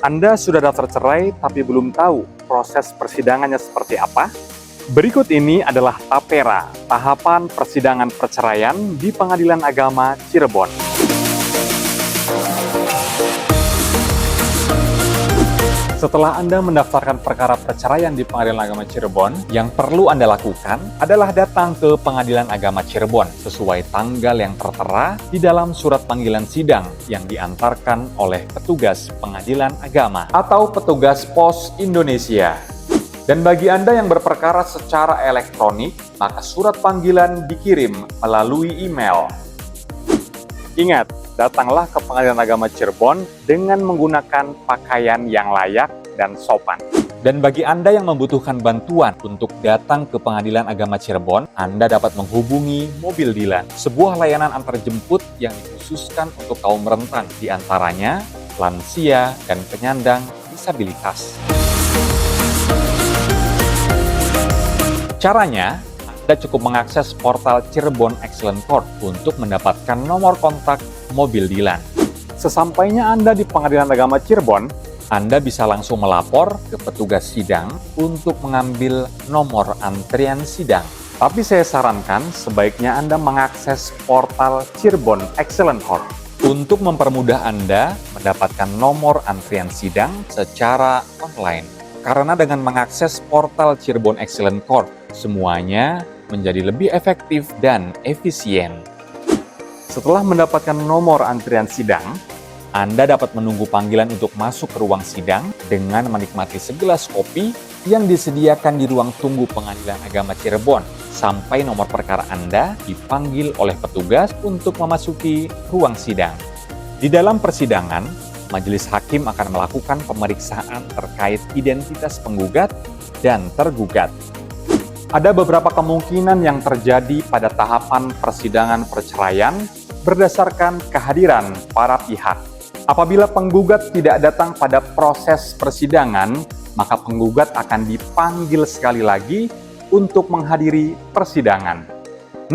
Anda sudah daftar cerai tapi belum tahu proses persidangannya seperti apa? Berikut ini adalah tapera, tahapan persidangan perceraian di Pengadilan Agama Cirebon. Setelah Anda mendaftarkan perkara perceraian di Pengadilan Agama Cirebon, yang perlu Anda lakukan adalah datang ke Pengadilan Agama Cirebon sesuai tanggal yang tertera di dalam surat panggilan sidang yang diantarkan oleh petugas Pengadilan Agama atau petugas Pos Indonesia. Dan bagi Anda yang berperkara secara elektronik, maka surat panggilan dikirim melalui email. Ingat, datanglah ke Pengadilan Agama Cirebon dengan menggunakan pakaian yang layak dan sopan. Dan bagi Anda yang membutuhkan bantuan untuk datang ke Pengadilan Agama Cirebon, Anda dapat menghubungi Mobil Dilan, sebuah layanan antarjemput yang dikhususkan untuk kaum rentan, di antaranya lansia dan penyandang disabilitas. Caranya, Anda cukup mengakses portal Cirebon Excellent Court untuk mendapatkan nomor kontak Mobil Dilan. Sesampainya Anda di Pengadilan Agama Cirebon, Anda bisa langsung melapor ke petugas sidang untuk mengambil nomor antrian sidang. Tapi saya sarankan sebaiknya Anda mengakses portal Cirebon Excellent Court untuk mempermudah Anda mendapatkan nomor antrian sidang secara online. Karena dengan mengakses portal Cirebon Excellent Court, semuanya menjadi lebih efektif dan efisien. Setelah mendapatkan nomor antrian sidang, Anda dapat menunggu panggilan untuk masuk ke ruang sidang dengan menikmati segelas kopi yang disediakan di ruang tunggu Pengadilan Agama Cirebon sampai nomor perkara Anda dipanggil oleh petugas untuk memasuki ruang sidang. Di dalam persidangan, majelis hakim akan melakukan pemeriksaan terkait identitas penggugat dan tergugat. Ada beberapa kemungkinan yang terjadi pada tahapan persidangan perceraian berdasarkan kehadiran para pihak. Apabila penggugat tidak datang pada proses persidangan, maka penggugat akan dipanggil sekali lagi untuk menghadiri persidangan.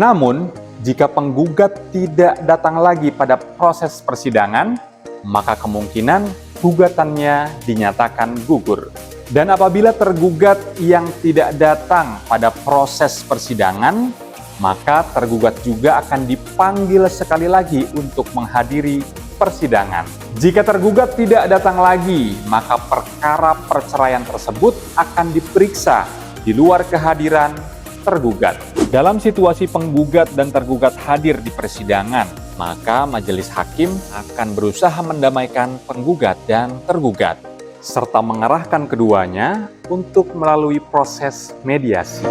Namun, jika penggugat tidak datang lagi pada proses persidangan, maka kemungkinan gugatannya dinyatakan gugur. Dan apabila tergugat yang tidak datang pada proses persidangan, maka tergugat juga akan dipanggil sekali lagi untuk menghadiri persidangan. Jika tergugat tidak datang lagi, maka perkara perceraian tersebut akan diperiksa di luar kehadiran tergugat. Dalam situasi penggugat dan tergugat hadir di persidangan, maka majelis hakim akan berusaha mendamaikan penggugat dan tergugat, serta mengarahkan keduanya untuk melalui proses mediasi.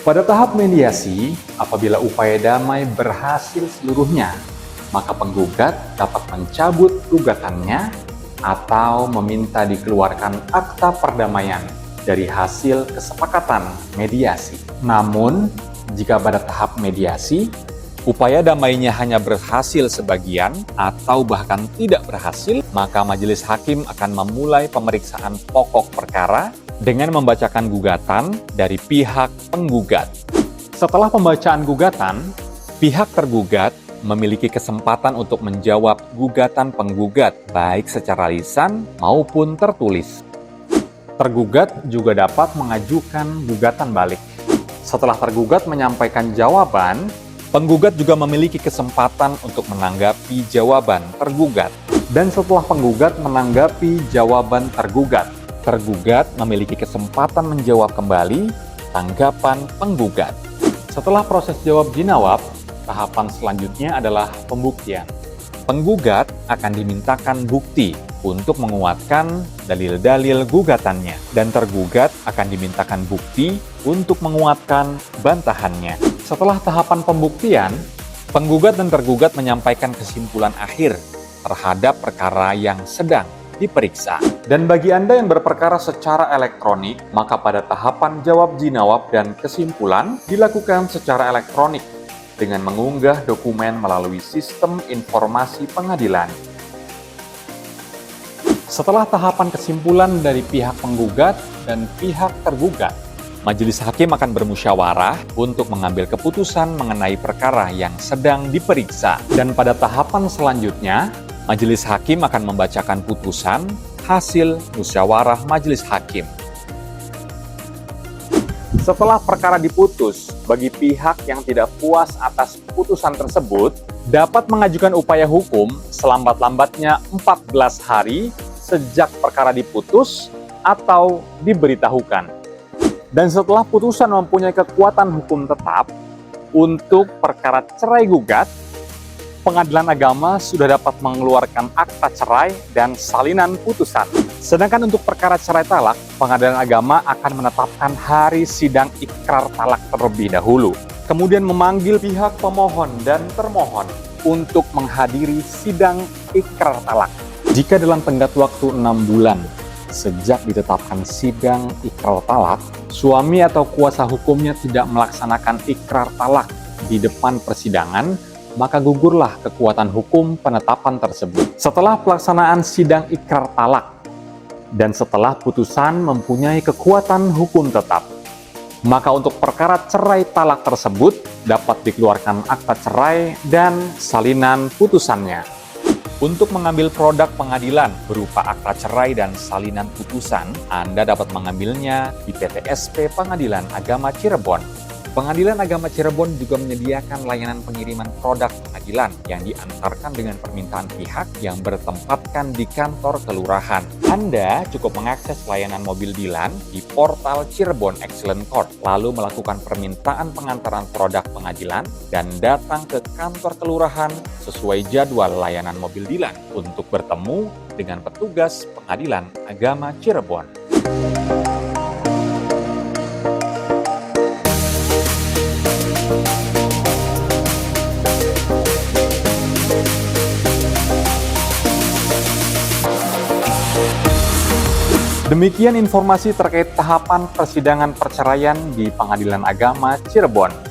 Pada tahap mediasi, apabila upaya damai berhasil seluruhnya, maka penggugat dapat mencabut gugatannya atau meminta dikeluarkan akta perdamaian dari hasil kesepakatan mediasi. Namun, jika pada tahap mediasi, upaya damainya hanya berhasil sebagian atau bahkan tidak berhasil, maka majelis hakim akan memulai pemeriksaan pokok perkara dengan membacakan gugatan dari pihak penggugat. Setelah pembacaan gugatan, pihak tergugat memiliki kesempatan untuk menjawab gugatan penggugat, baik secara lisan maupun tertulis. Tergugat juga dapat mengajukan gugatan balik. Setelah tergugat menyampaikan jawaban, penggugat juga memiliki kesempatan untuk menanggapi jawaban tergugat. Dan setelah penggugat menanggapi jawaban tergugat, tergugat memiliki kesempatan menjawab kembali tanggapan penggugat. Setelah proses jawab jinawab, tahapan selanjutnya adalah pembuktian. Penggugat akan dimintakan bukti untuk menguatkan dalil-dalil gugatannya, dan tergugat akan dimintakan bukti untuk menguatkan bantahannya. Setelah tahapan pembuktian, penggugat dan tergugat menyampaikan kesimpulan akhir terhadap perkara yang sedang diperiksa. Dan bagi Anda yang berperkara secara elektronik, maka pada tahapan jawab jinawab dan kesimpulan dilakukan secara elektronik dengan mengunggah dokumen melalui sistem informasi pengadilan. Setelah tahapan kesimpulan dari pihak penggugat dan pihak tergugat, Majelis hakim akan bermusyawarah untuk mengambil keputusan mengenai perkara yang sedang diperiksa. Dan pada tahapan selanjutnya, majelis hakim akan membacakan putusan hasil musyawarah majelis hakim. Setelah perkara diputus, bagi pihak yang tidak puas atas putusan tersebut, dapat mengajukan upaya hukum selambat-lambatnya 14 hari sejak perkara diputus atau diberitahukan. Dan setelah putusan mempunyai kekuatan hukum tetap, untuk perkara cerai gugat, Pengadilan Agama sudah dapat mengeluarkan akta cerai dan salinan putusan. Sedangkan untuk perkara cerai talak, Pengadilan Agama akan menetapkan hari sidang ikrar talak terlebih dahulu. Kemudian memanggil pihak pemohon dan termohon untuk menghadiri sidang ikrar talak. Jika dalam tenggat waktu 6 bulan sejak ditetapkan sidang ikrar talak, suami atau kuasa hukumnya tidak melaksanakan ikrar talak di depan persidangan, maka gugurlah kekuatan hukum penetapan tersebut. Setelah pelaksanaan sidang ikrar talak dan setelah putusan mempunyai kekuatan hukum tetap, maka untuk perkara cerai talak tersebut dapat dikeluarkan akta cerai dan salinan putusannya. Untuk mengambil produk pengadilan berupa akta cerai dan salinan putusan, Anda dapat mengambilnya di PTSP Pengadilan Agama Cirebon. Pengadilan Agama Cirebon juga menyediakan layanan pengiriman produk pengadilan yang diantarkan dengan permintaan pihak yang bertempatkan di kantor kelurahan. Anda cukup mengakses layanan mobil dilan di portal Cirebon Excellent Court, lalu melakukan permintaan pengantaran produk pengadilan dan datang ke kantor kelurahan sesuai jadwal layanan mobil dilan untuk bertemu dengan petugas Pengadilan Agama Cirebon. Demikian informasi terkait tahapan persidangan perceraian di Pengadilan Agama Cirebon.